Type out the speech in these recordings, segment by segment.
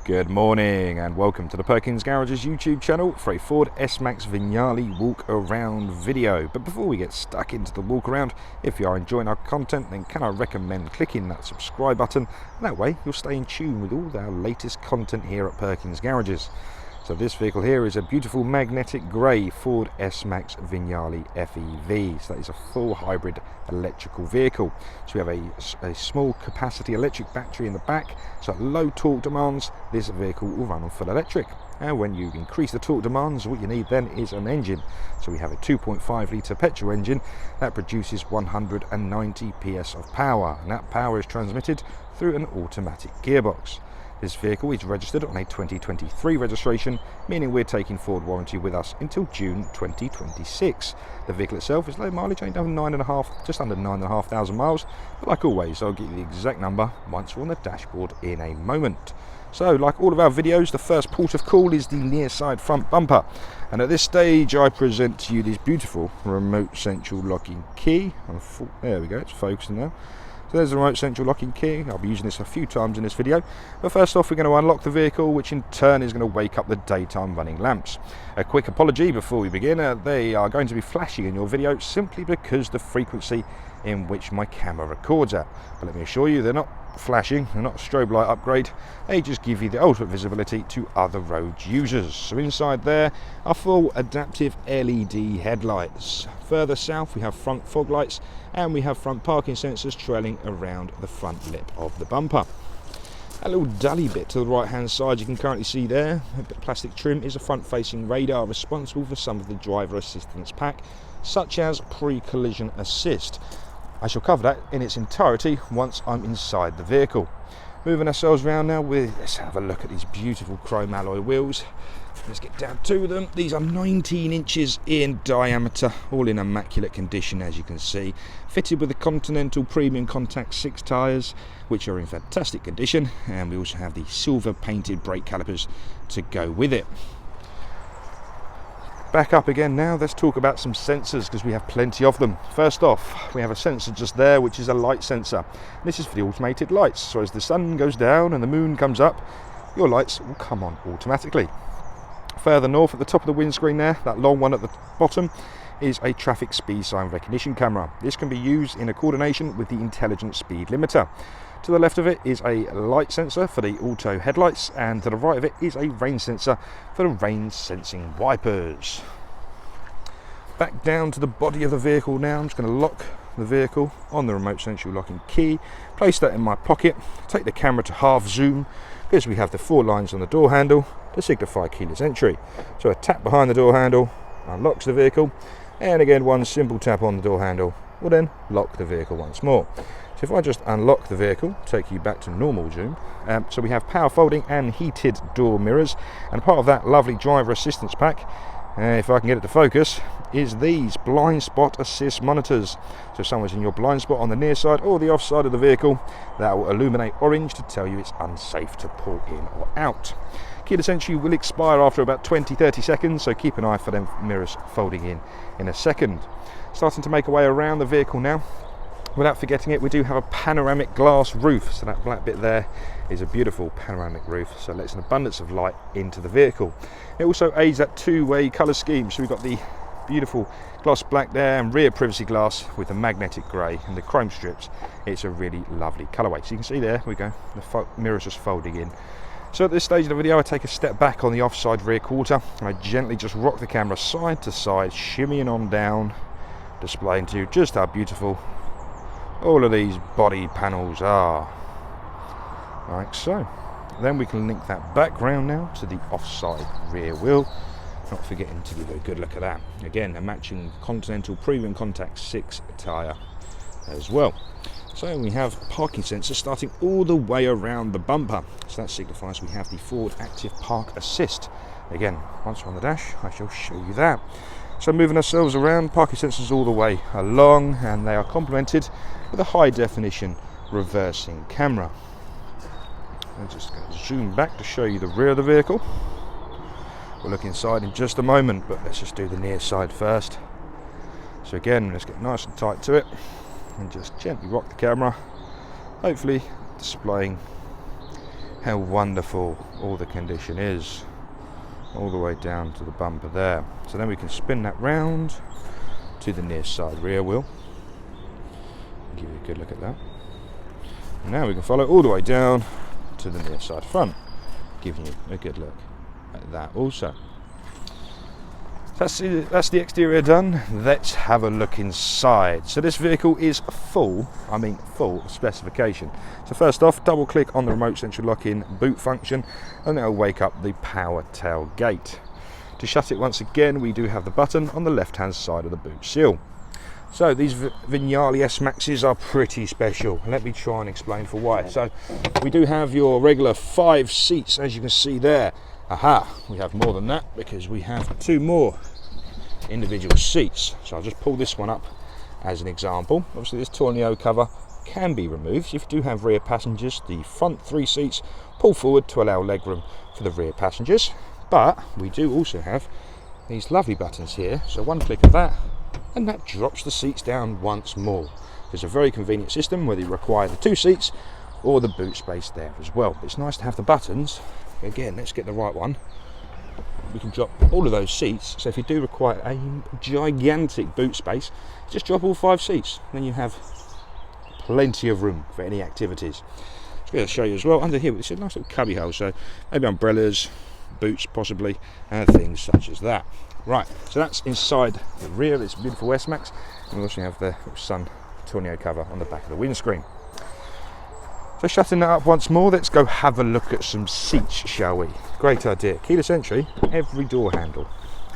Good morning and welcome to the Perkins Garage's YouTube channel for a Ford S-Max Vignale walk around video. But before we get stuck into the walk around, if you are enjoying our content, then can I recommend clicking that subscribe button, and that way you'll stay in tune with all our latest content here at Perkins Garages. So this vehicle here is a beautiful magnetic grey Ford S-Max Vignale FEV. So that is a full hybrid electrical vehicle. So we have a small capacity electric battery in the back. So at low torque demands, this vehicle will run on full electric. And when you increase the torque demands, what you need then is an engine. So we have a 2.5 litre petrol engine that produces 190 PS of power. And that power is transmitted through an automatic gearbox. This vehicle is registered on a 2023 registration, meaning we're taking Ford warranty with us until June 2026. The vehicle itself is low mileage, only done just under 9,500 miles. But like always, I'll give you the exact number once we're on the dashboard in a moment. So, like all of our videos, the first port of call is the near side front bumper. And at this stage, I present to you this beautiful remote central locking key. There we go, it's focusing now. So there's the remote central locking key. I'll be using this a few times in this video. But first off, we're going to unlock the vehicle, which in turn is going to wake up the daytime running lamps. A quick apology before we begin. They are going to be flashing in your video simply because the frequency in which my camera records at. But let me assure you, they're not flashing, they're not a strobe light upgrade. They just give you the ultimate visibility to other road users. So inside there are full adaptive LED headlights. Further south we have front fog lights, and we have front parking sensors trailing around the front lip of the bumper. A little dully bit to the right hand side you can currently see there, a bit of plastic trim, is a front facing radar responsible for some of the driver assistance pack, such as pre-collision assist. I shall cover that in its entirety once I'm inside the vehicle. Moving ourselves around now, let's have a look at these beautiful chrome alloy wheels. Let's get down to them. These are 19 inches in diameter, all in immaculate condition as you can see. Fitted with the Continental Premium Contact 6 tyres, which are in fantastic condition. And we also have the silver painted brake calipers to go with it. Back up again now, let's talk about some sensors because we have plenty of them. First off, we have a sensor just there, which is a light sensor. This is for the automated lights, so as the sun goes down and the moon comes up, your lights will come on automatically. Further north at the top of the windscreen there, that long one at the bottom, is a traffic speed sign recognition camera. This can be used in a coordination with the intelligent speed limiter. To the left of it is a light sensor for the auto headlights, and to the right of it is a rain sensor for the rain sensing wipers. Back down to the body of the vehicle now. I'm just going to lock the vehicle on the remote central locking key, place that in my pocket, take the camera to half zoom because we have the 4 lines on the door handle to signify keyless entry. So a tap behind the door handle unlocks the vehicle, and again one simple tap on the door handle will then lock the vehicle once more. So if I just unlock the vehicle, take you back to normal zoom, so we have power folding and heated door mirrors, and part of that lovely driver assistance pack, if I can get it to focus, is these blind spot assist monitors. So if someone's in your blind spot on the near side or the off side of the vehicle, that will illuminate orange to tell you it's unsafe to pull in or out. Keyless entry will expire after about 20-30 seconds, so keep an eye for them mirrors folding in a second. Starting to make our way around the vehicle now. Without forgetting it, we do have a panoramic glass roof, so that black bit there is a beautiful panoramic roof, so it lets an abundance of light into the vehicle. It also aids that two-way colour scheme, so we've got the beautiful gloss black there and rear privacy glass with the magnetic grey and the chrome strips. It's a really lovely colourway. So you can see there we go, the mirrors just folding in. So at this stage of the video, I take a step back on the offside rear quarter and I gently just rock the camera side to side, shimmying on down, displaying to you just how beautiful all of these body panels are, like so. Then we can link that background now to the offside rear wheel, not forgetting to give it a good look at that. Again, a matching Continental Premium Contact 6 tyre as well. So we have parking sensors starting all the way around the bumper, so that signifies we have the Ford Active Park Assist. Again, once we're on the dash, I shall show you that. So moving ourselves around, parking sensors all the way along, and they are complemented with a high definition reversing camera. I'm just going to zoom back to show you the rear of the vehicle. We'll look inside in just a moment, but let's just do the near side first. So again, let's get nice and tight to it and just gently rock the camera, hopefully displaying how wonderful all the condition is, all the way down to the bumper there. So then we can spin that round to the near side rear wheel. Give you a good look at that. And now we can follow all the way down to the near side front, giving you a good look at that also. That's the exterior done. Let's have a look inside. So this vehicle is full specification. So first off, double click on the remote central lock-in boot function and that'll wake up the power tailgate. To shut it once again, we do have the button on the left hand side of the boot seal. So these Vignale S-Maxes are pretty special. Let me try and explain for why. So we do have your regular 5 seats, as you can see there. Aha, we have more than that because we have 2 more individual seats. So I'll just pull this one up as an example. Obviously this tornado cover can be removed. If you do have rear passengers, the front 3 seats pull forward to allow legroom for the rear passengers. But we do also have these lovely buttons here. So one click of that and that drops the seats down once more. It's a very convenient system whether you require the 2 seats or the boot space there as well. But it's nice to have the buttons. Again, let's get the right one. We can drop all of those seats. So if you do require a gigantic boot space, just drop all 5 seats. Then you have plenty of room for any activities. So I'm going to show you as well. Under here, it's a nice little cubby hole. So maybe umbrellas, boots possibly, and things such as that. Right, so that's inside the rear. It's a beautiful S-Max. And we also have the sun tornado cover on the back of the windscreen. So shutting that up once more, let's go have a look at some seats, shall we? Great idea. Keyless entry, every door handle.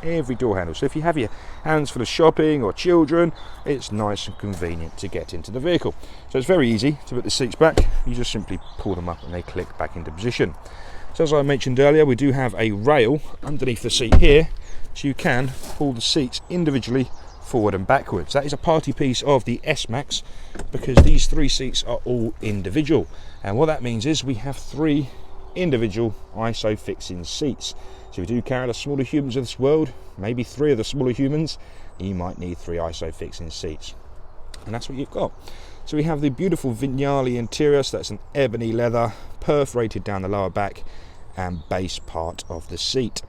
So if you have your hands full of shopping or children, it's nice and convenient to get into the vehicle. So it's very easy to put the seats back. You just simply pull them up and they click back into position. So as I mentioned earlier, we do have a rail underneath the seat here, so you can pull the seats individually forward and backwards. That is a party piece of the S-Max because these 3 seats are all individual, and what that means is we have 3 individual ISO fixing seats. So if you do carry the smaller humans of this world, maybe 3 of the smaller humans, you might need 3 ISO fixing seats, and that's what you've got. So we have the beautiful Vignale interior, so that's an ebony leather, perforated down the lower back and base part of the seat.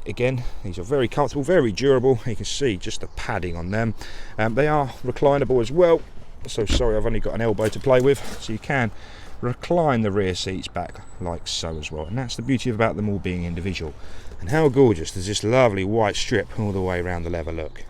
Again, these are very comfortable, very durable. You can see just the padding on them. They are reclinable as well. So sorry, I've only got an elbow to play with. So you can recline the rear seats back like so as well. And that's the beauty about them all being individual. And how gorgeous does this lovely white strip all the way around the leather look.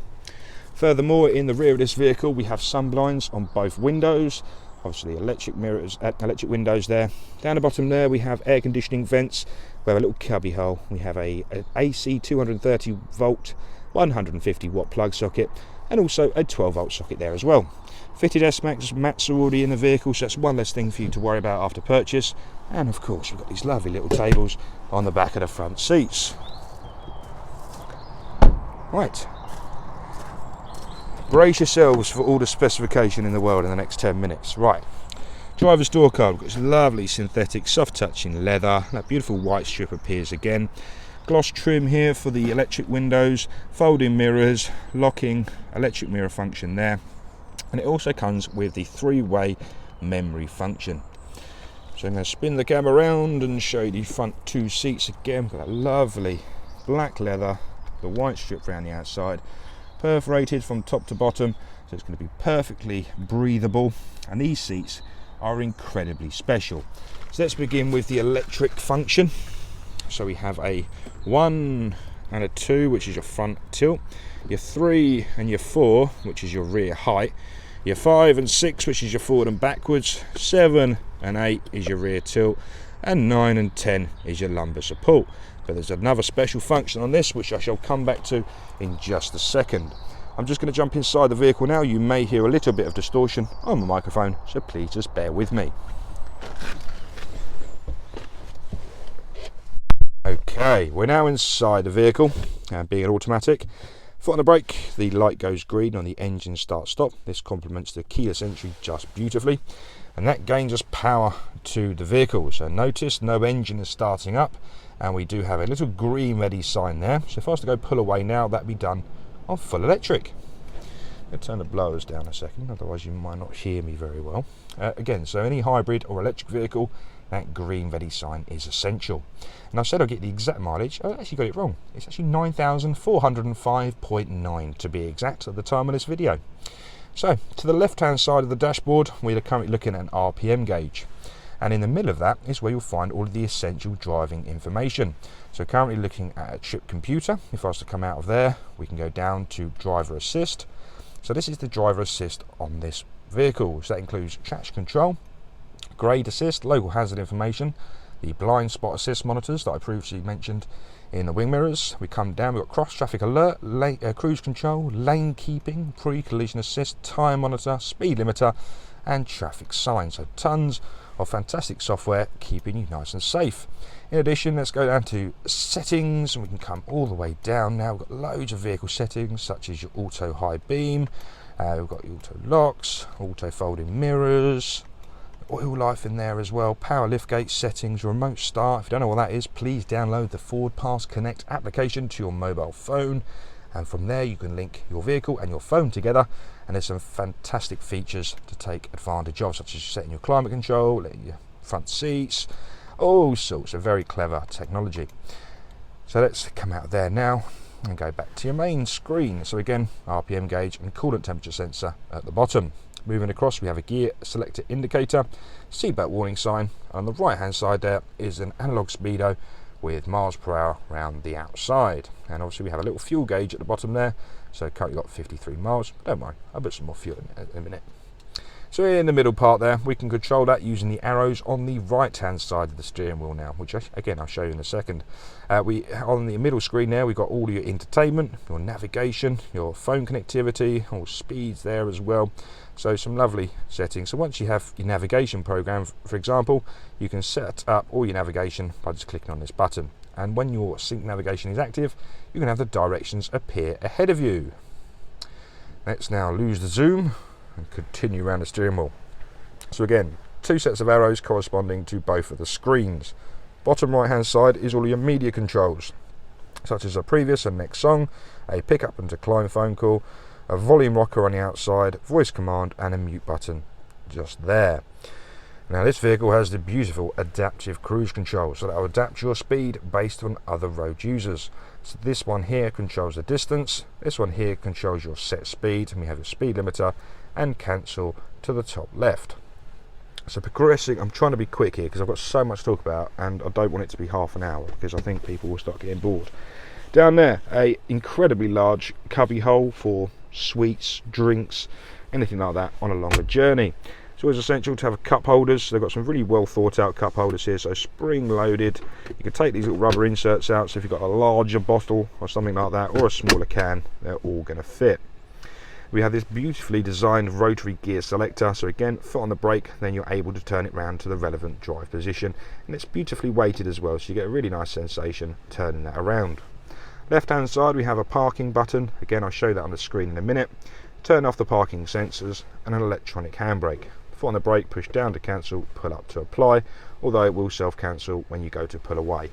Furthermore, in the rear of this vehicle, we have sun blinds on both windows. Obviously electric mirrors, electric windows there. Down the bottom there we have air conditioning vents. We have a little cubby hole. We have an AC 230 volt 150 watt plug socket and also a 12 volt socket there as well. Fitted S-Max mats are already in the vehicle, so that's one less thing for you to worry about after purchase. And of course we've got these lovely little tables on the back of the front seats. Right, brace yourselves for all the specification in the world in the next 10 minutes. Right, driver's door card. We've got this lovely synthetic soft touching leather. That beautiful white strip appears again. Gloss trim here for the electric windows, folding mirrors, locking electric mirror function there, and it also comes with the 3-way memory function. So I'm going to spin the camera around and show you the front 2 seats again. We've got a lovely black leather, the white strip around the outside, perforated from top to bottom, so it's going to be perfectly breathable, and these seats are incredibly special. So let's begin with the electric function. So we have a 1 and a 2, which is your front tilt, your 3 and your 4, which is your rear height, your 5 and 6, which is your forward and backwards, 7 and 8 is your rear tilt, and 9 and 10 is your lumbar support. But there's another special function on this which I shall come back to in just a second. I'm just going to jump inside the vehicle now. You may hear a little bit of distortion on the microphone, so please just bear with me. Okay, we're now inside the vehicle, being an automatic. Foot on the brake, the light goes green on the engine start stop. This complements the keyless entry just beautifully, and that gains us power to the vehicle. So notice no engine is starting up, and we do have a little green ready sign there. So if I was to go pull away now, that'd be done on full electric. I'm going to turn the blowers down a second, otherwise you might not hear me very well. Again, so any hybrid or electric vehicle that green ready sign is essential. And I said I'll get the exact mileage. I actually got it wrong. It's actually 9,405.9 to be exact at the time of this video. So to the left hand side of the dashboard, we are currently looking at an RPM gauge, and in the middle of that is where you'll find all of the essential driving information. So currently looking at a trip computer. If I was to come out of there, we can go down to driver assist. So this is the driver assist on this vehicle. So that includes traction control, grade assist, local hazard information, the blind spot assist monitors that I previously mentioned in the wing mirrors. We come down, we've got cross traffic alert, cruise control, lane keeping, pre-collision assist, tyre monitor, speed limiter and traffic signs. So tons of fantastic software keeping you nice and safe. In addition, let's go down to settings, and we can come all the way down now. We've got loads of vehicle settings such as your auto high beam, we've got your auto locks, auto folding mirrors, oil life in there as well, power liftgate settings, remote start. If you don't know what that is, please download the Ford Pass Connect application to your mobile phone, and from there you can link your vehicle and your phone together, and there's some fantastic features to take advantage of, such as setting your climate control, letting your front seats, all sorts of very clever technology. So let's come out of there now and go back to your main screen. So again, RPM gauge and coolant temperature sensor at the bottom. Moving across, we have a gear selector indicator, seatbelt warning sign, and on the right hand side there is an analog speedo with miles per hour around the outside. And obviously we have a little fuel gauge at the bottom there, so currently got 53 miles. Don't worry, I'll put some more fuel in it in a minute. So in the middle part there, we can control that using the arrows on the right hand side of the steering wheel now, which again I'll show you in a second. On the middle screen there, we've got all your entertainment, your navigation, your phone connectivity, all speeds there as well. So some lovely settings. So once you have your navigation program, for example, you can set up all your navigation by just clicking on this button. And when your sync navigation is active, you can have the directions appear ahead of you. Let's now lose the zoom and continue around the steering wheel. So again, two sets of arrows corresponding to both of the screens. Bottom right hand side is all your media controls, such as a previous and next song, a pick up and decline phone call, a volume rocker on the outside, voice command and a mute button just there. Now this vehicle has the beautiful adaptive cruise control, so that will adapt your speed based on other road users. So this one here controls the distance, this one here controls your set speed, and we have your speed limiter and cancel to the top left. So progressing, I'm trying to be quick here because I've got so much to talk about and I don't want it to be half an hour because I think people will start getting bored. Down there, a incredibly large cubby hole for sweets, drinks, anything like that on a longer journey. It's always essential to have cup holders. So they've got some really well thought out cup holders here, so spring loaded. You can take these little rubber inserts out, so if you've got a larger bottle or something like that, or a smaller can, they're all going to fit. We have this beautifully designed rotary gear selector, so again, foot on the brake, then you're able to turn it round to the relevant drive position, and it's beautifully weighted as well, so you get a really nice sensation turning that around. Left hand side we have a parking button, again I'll show that on the screen in a minute. Turn off the parking sensors and an electronic handbrake. Foot on the brake, push down to cancel, pull up to apply, although it will self cancel when you go to pull away.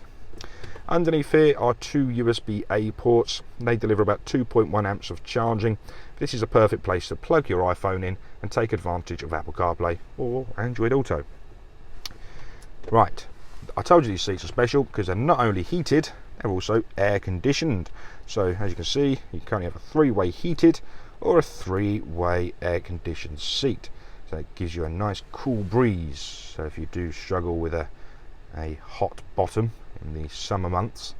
Underneath here are two USB-A ports. They deliver about 2.1 amps of charging. This is a perfect place to plug your iPhone in and take advantage of Apple CarPlay or Android Auto. Right, I told you these seats are special because they're not only heated, they're also air conditioned. So as you can see, you currently have a three-way heated or a three-way air conditioned seat. So it gives you a nice cool breeze. So if you do struggle with a hot bottom in the summer months,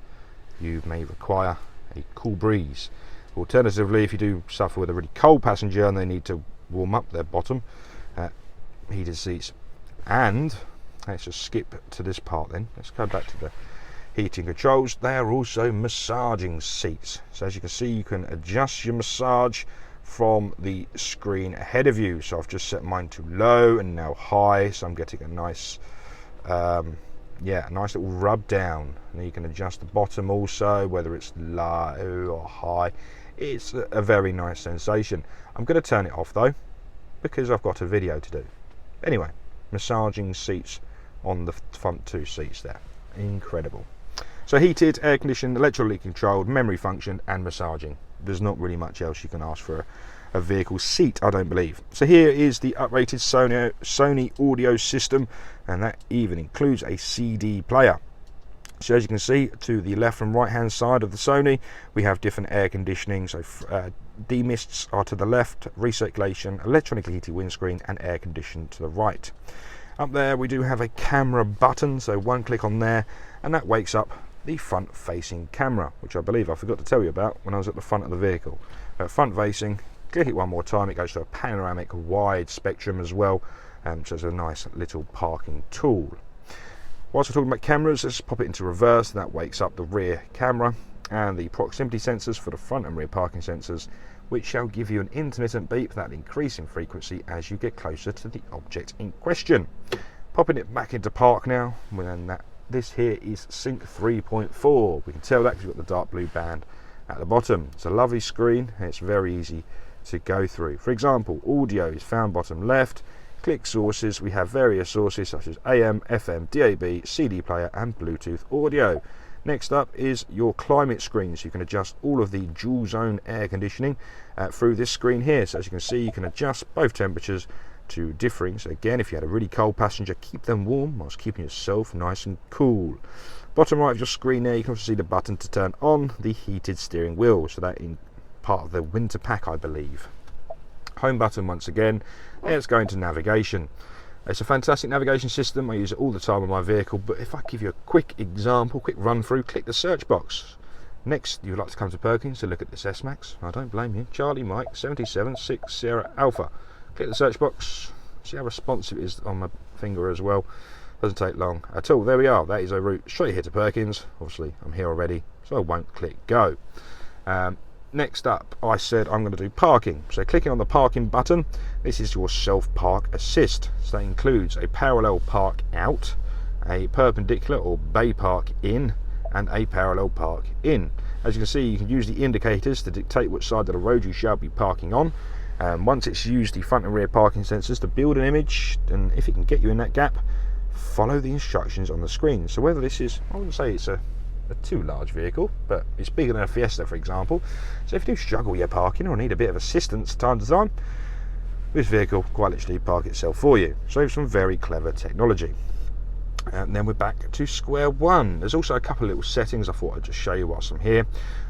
you may require a cool breeze. Alternatively, if you do suffer with a really cold passenger and they need to warm up their bottom, heated seats. And let's just skip to this part then. Let's go back to the heating controls. They are also massaging seats. So as you can see, you can adjust your massage from the screen ahead of you. So I've just set mine to low and now high, so I'm getting a nice a nice little rub down. And you can adjust the bottom also, whether it's low or high. It's a very nice sensation. I'm going to turn it off though because I've got a video to do. Anyway, massaging seats on the front two seats there, incredible. So heated, air conditioned, electrically controlled, memory function and massaging. There's not really much else you can ask for a vehicle seat, I don't believe. So here is the uprated Sony audio system, and that even includes a CD player. So as you can see, to the left and right hand side of the Sony, we have different air conditioning. So demists are to the left, recirculation, electronically heated windscreen, and air condition to the right. Up there we do have a camera button, so one click on there and that wakes up the front facing camera, which I believe I forgot to tell you about when I was at the front of the vehicle. Front facing, click it one more time, it goes to a panoramic wide spectrum as well, so it's a nice little parking tool. Whilst we're talking about cameras, let's pop it into reverse, and that wakes up the rear camera and the proximity sensors for the front and rear parking sensors, which shall give you an intermittent beep that will increase in frequency as you get closer to the object in question. Popping it back into park now, when this here is Sync 3.4. We can tell that because we've got the dark blue band at the bottom. It's a lovely screen and it's very easy to go through. For example, audio is found bottom left. Click sources, we have various sources such as AM, FM, DAB, CD player and Bluetooth audio. Next up is your climate screen, so you can adjust all of the dual zone air conditioning through this screen here. So as you can see, you can adjust both temperatures to differing. So again, if you had a really cold passenger, keep them warm whilst keeping yourself nice and cool. Bottom right of your screen there, you can also see the button to turn on the heated steering wheel, so that in part of the winter pack, I believe. Home button once again, let's go into navigation. It's a fantastic navigation system, I use it all the time on my vehicle, but if I give you a quick example, quick run through, click the search box. Next, you'd like to come to Perkins to look at this S-Max. I don't blame you. Charlie Mike 77 6 Sierra Alpha. Click the search box, see how responsive it is on my finger as well. Doesn't take long at all. There we are, that is a route straight here to Perkins. Obviously I'm here already, so I won't click go. Next up, I said I'm going to do parking. So clicking on the parking button, this is your self-park assist. So that includes a parallel park out, a perpendicular or bay park in, and a parallel park in. As you can see, you can use the indicators to dictate which side of the road you shall be parking on. Once it's used the front and rear parking sensors to build an image, and if it can get you in that gap, follow the instructions on the screen. So whether this is, I wouldn't say it's a too large vehicle, but it's bigger than a Fiesta, for example. So if you do struggle your parking or need a bit of assistance time to time, this vehicle quite literally park itself for you. So some very clever technology. And then we're back to square one. There's also a couple of little settings I thought I'd just show you whilst I'm here.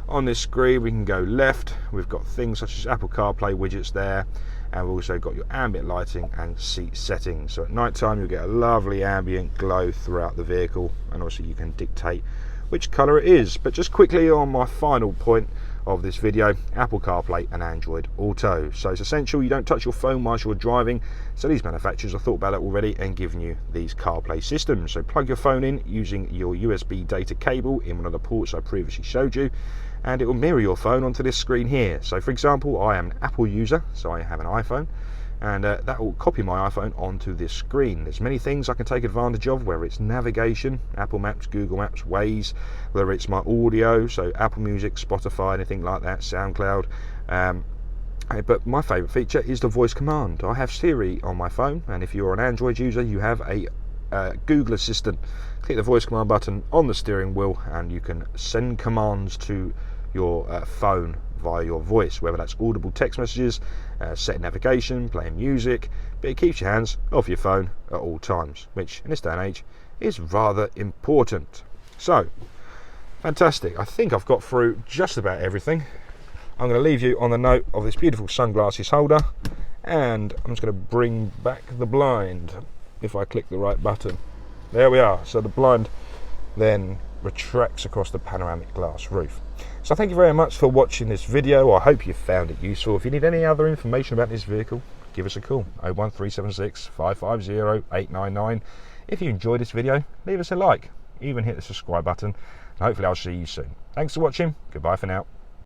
On this screen we can go left, we've got things such as Apple CarPlay widgets there, and we've also got your ambient lighting and seat settings. So at night time you'll get a lovely ambient glow throughout the vehicle, and obviously you can dictate which colour it is. But just quickly on my final point of this video, Apple CarPlay and Android Auto. So it's essential you don't touch your phone whilst you're driving. So these manufacturers have thought about it already and given you these CarPlay systems. So plug your phone in using your USB data cable in one of the ports I previously showed you, and it will mirror your phone onto this screen here. So for example, I am an Apple user, so I have an iPhone, and that will copy my iPhone onto this screen. There's many things I can take advantage of, whether it's navigation, Apple Maps, Google Maps, Waze, whether it's my audio, so Apple Music, Spotify, anything like that, SoundCloud. But my favourite feature is the voice command. I have Siri on my phone, and if you're an Android user, you have a Google Assistant. Click the voice command button on the steering wheel and you can send commands to your phone via your voice, whether that's audible text messages, set navigation, playing music, but it keeps your hands off your phone at all times, which in this day and age is rather important. So fantastic, I think I've got through just about everything. I'm going to leave you on the note of this beautiful sunglasses holder, and I'm just going to bring back the blind if I click the right button. There we are, so the blind then retracts across the panoramic glass roof. So thank you very much for watching this video. I hope you found it useful. If you need any other information about this vehicle, give us a call, 01376 550 899. If you enjoyed this video, leave us a like, even hit the subscribe button, and hopefully I'll see you soon. Thanks for watching, goodbye for now.